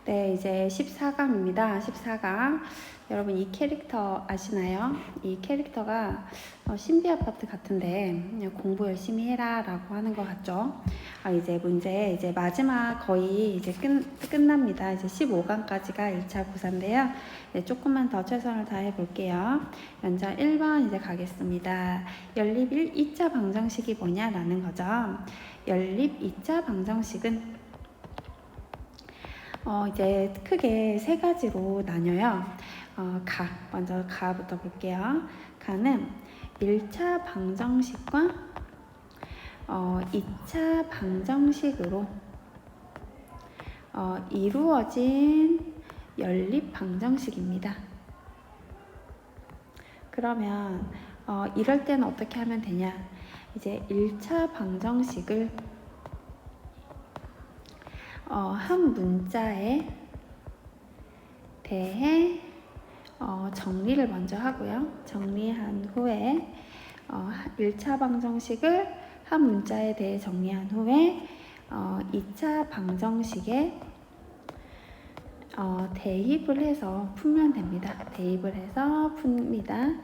네, 이제 14강입니다. 14강. 여러분 이 캐릭터 아시나요? 이 캐릭터가 신비 아파트 같은데 공부 열심히 해라 라고 하는 것 같죠? 이제 문제 이제 마지막 거의 이제 끝납니다. 이제 15강까지가 1차 고사인데요. 조금만 더 최선을 다해 볼게요. 먼저 1번 이제 가겠습니다. 연립 2차 방정식이 뭐냐라는 거죠. 연립 2차 방정식은 이제 크게 세 가지로 나뉘어요. 먼저 가부터 볼게요. 가는 1차 방정식과 2차 방정식으로 이루어진 연립 방정식입니다. 그러면 이럴 때는 어떻게 하면 되냐? 이제 1차 방정식을 한 문자에 대해 정리를 먼저 하고요. 정리한 후에 1차 방정식을 한 문자에 대해 정리한 후에 2차 방정식에 대입을 해서 풀면 됩니다. 대입을 해서 풉니다.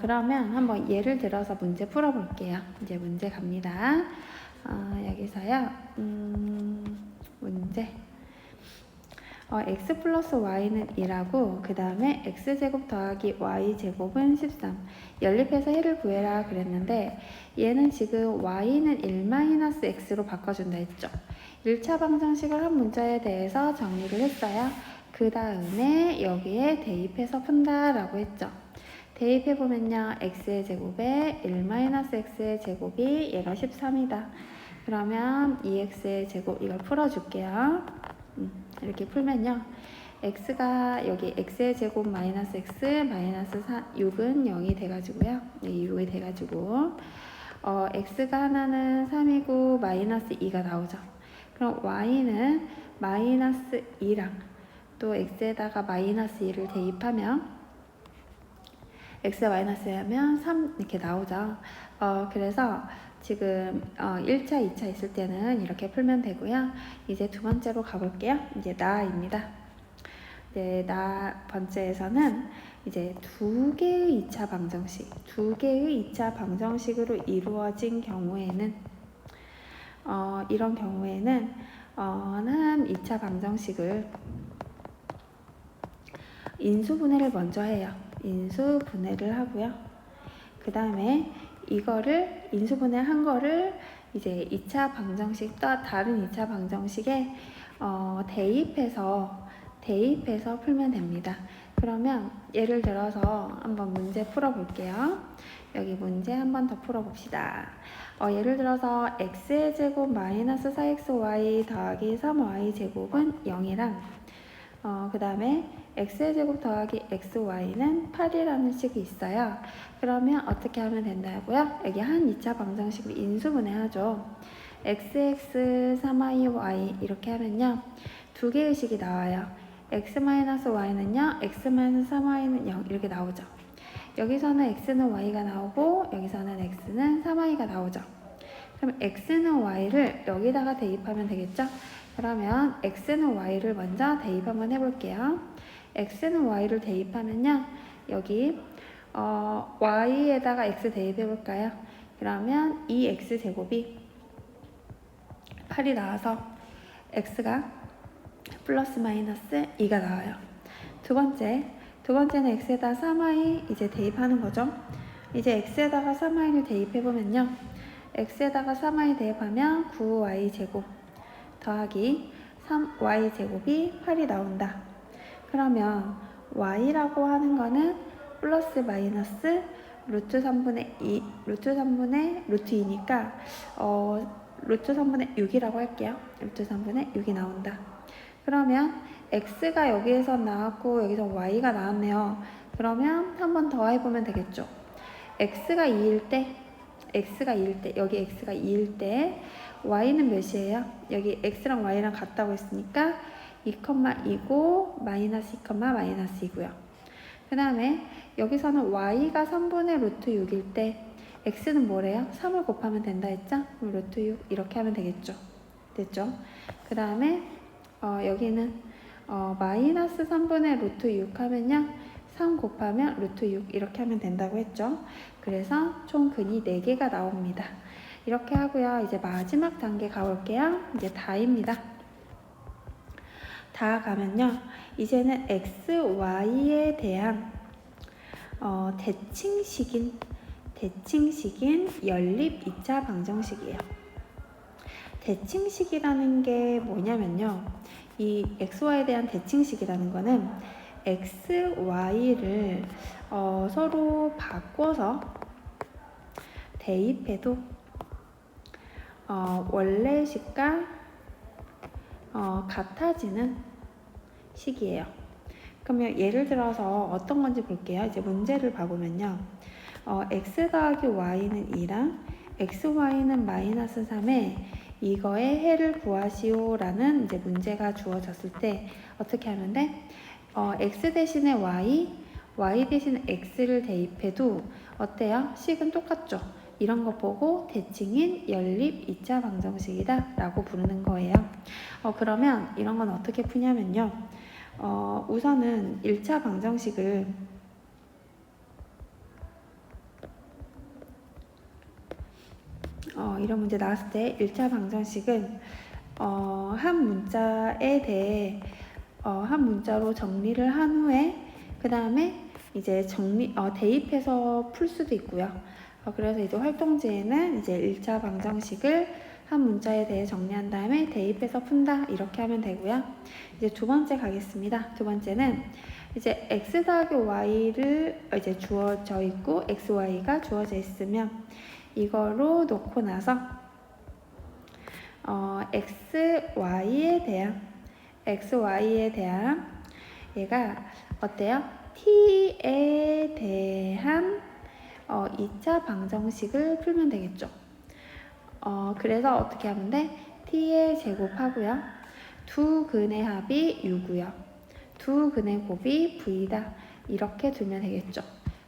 그러면 한번 예를 들어서 문제 풀어볼게요. 이제 문제 갑니다. 여기서요. 문제 x 플러스 y는 2라고 그 다음에 x제곱 더하기 y제곱은 13 연립해서 해를 구해라 그랬는데 얘는 지금 y는 1-x로 바꿔준다 했죠. 1차 방정식을 한 문자에 대해서 정리를 했어요. 그 다음에 여기에 대입해서 푼다 라고 했죠. 대입해보면요 x의 제곱에 1-x의 제곱이 얘가 13이다. 그러면 2x의 제곱 이걸 풀어줄게요. 이렇게 풀면요. x가 여기 x의 제곱 마이너스 x 마이너스 6은 0이 돼가지고요. 6이 돼가지고 x가 하나는 3이고 마이너스 2가 나오죠. 그럼 y는 마이너스 2랑 또 x에다가 마이너스 2를 대입하면 x 마이너스 2하면 3 이렇게 나오죠. 그래서 지금 1차, 2차 있을 때는 이렇게 풀면 되고요. 이제 두 번째로 가볼게요. 이제 나입니다. 이제 나 번째에서는 이제 두 개의 2차 방정식으로 이루어진 경우에는 이런 경우에는 한 2차 방정식을 인수분해를 먼저 해요. 인수분해를 하고요. 그 다음에 이거를 인수분해한 거를 이제 2차 방정식 또 다른 2차 방정식에 대입해서 풀면 됩니다. 그러면 예를 들어서 한번 문제 풀어볼게요. 여기 문제 한번 더 풀어봅시다. 예를 들어서 x의 제곱 마이너스 4xy 더하기 3y 제곱은 0이랑 그 다음에 x의 제곱 더하기 xy는 8이라는 식이 있어요. 그러면 어떻게 하면 된다고요? 여기 한 2차 방정식을 인수분해하죠. xx 3y 이렇게 하면요. 두 개의 식이 나와요. x-y는요. x-3y는 0 이렇게 나오죠. 여기서는 x는 y가 나오고 여기서는 x는 3y가 나오죠. 그럼 x는 y를 여기다가 대입하면 되겠죠? 그러면 x는 y를 먼저 대입 한번 해볼게요. x는 y를 대입하면요. 여기 y에다가 x 대입해볼까요? 그러면 2x제곱이 8이 나와서 x가 플러스 마이너스 2가 나와요. 두 번째는 x에다 3y 이제 대입하는 거죠. 이제 x에다가 3y를 대입해보면요. x에다가 3y 대입하면 9y제곱 더하기 3y제곱이 8이 나온다. 그러면 y라고 하는 거는 플러스 마이너스 루트 3분의 2, 루트 3분의 루트 2니까 루트 3분의 6이라고 할게요. 루트 3분의 6이 나온다. 그러면 x가 여기에서 나왔고 여기서 y가 나왔네요. 그러면 한 번 더 해보면 되겠죠. x가 2일 때 여기 x가 2일 때 y는 몇이에요? 여기 x랑 y랑 같다고 했으니까 2,2고 마이너스 2, 마이너스 2고요. 그 다음에 여기서는 y가 3분의 루트 6일 때 x는 뭐래요? 3을 곱하면 된다 했죠? 루트 6 이렇게 하면 되겠죠. 됐죠? 그 다음에 여기는 마이너스 3분의 루트 6 하면요. 3 곱하면 루트 6 이렇게 하면 된다고 했죠. 그래서 총 근이 4개가 나옵니다. 이렇게 하고요. 이제 마지막 단계 가볼게요. 이제 다입니다. 다 가면요. 이제는 x, y에 대한 대칭식인 연립 2차 방정식이에요. 대칭식이라는 게 뭐냐면요. 이 xy에 대한 대칭식이라는 거는 x, y를 서로 바꿔서 대입해도 원래식과 같아지는 식이에요. 그러면 예를 들어서 어떤 건지 볼게요. 이제 문제를 봐보면요. x 더하기 y는 2랑 xy는 마이너스 3에 이거의 해를 구하시오 라는 이제 문제가 주어졌을 때 어떻게 하면 돼? x 대신에 y 대신에 x를 대입해도 어때요? 식은 똑같죠? 이런 거 보고 대칭인 연립 2차 방정식이다 라고 부르는 거예요. 그러면 이런 건 어떻게 푸냐면요. 우선은 1차 방정식을 이런 문제 나왔을 때 1차 방정식은 한 문자에 대해 한 문자로 정리를 한 후에 그 다음에 이제 대입해서 풀 수도 있고요. 그래서 이제 활동지에는 이제 1차 방정식을 한 문자에 대해 정리한 다음에 대입해서 푼다 이렇게 하면 되고요. 이제 두 번째 가겠습니다. 두 번째는 이제 x 더하기 y를 이제 주어져 있고 x, y가 주어져 있으면 이거로 놓고 나서 x, y에 대한 얘가 어때요? t에 대한 2차 방정식을 풀면 되겠죠. 그래서 어떻게 하면 돼? t의 제곱하고요. 두 근의 합이 6이고요. 두 근의 곱이 v다. 이렇게 두면 되겠죠.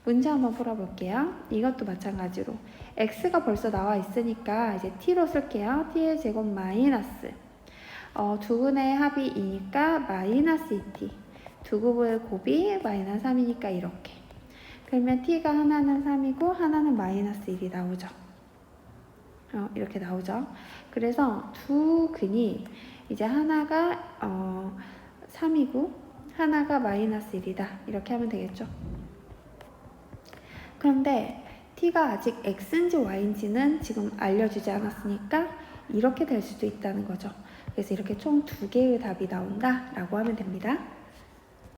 문제 한번 풀어볼게요. 이것도 마찬가지로 x가 벌써 나와 있으니까 이제 t로 쓸게요. t의 제곱 마이너스 두 근의 합이 2니까 마이너스 2t 두 근의 곱이 마이너스 3이니까 이렇게 그러면 t가 하나는 3이고 하나는 마이너스 1이 나오죠. 이렇게 나오죠. 그래서 두 근이 이제 하나가 3이고 하나가 마이너스 1이다. 이렇게 하면 되겠죠. 그런데 t가 아직 x인지 y인지는 지금 알려주지 않았으니까 이렇게 될 수도 있다는 거죠. 그래서 이렇게 총 2개의 답이 나온다 라고 하면 됩니다.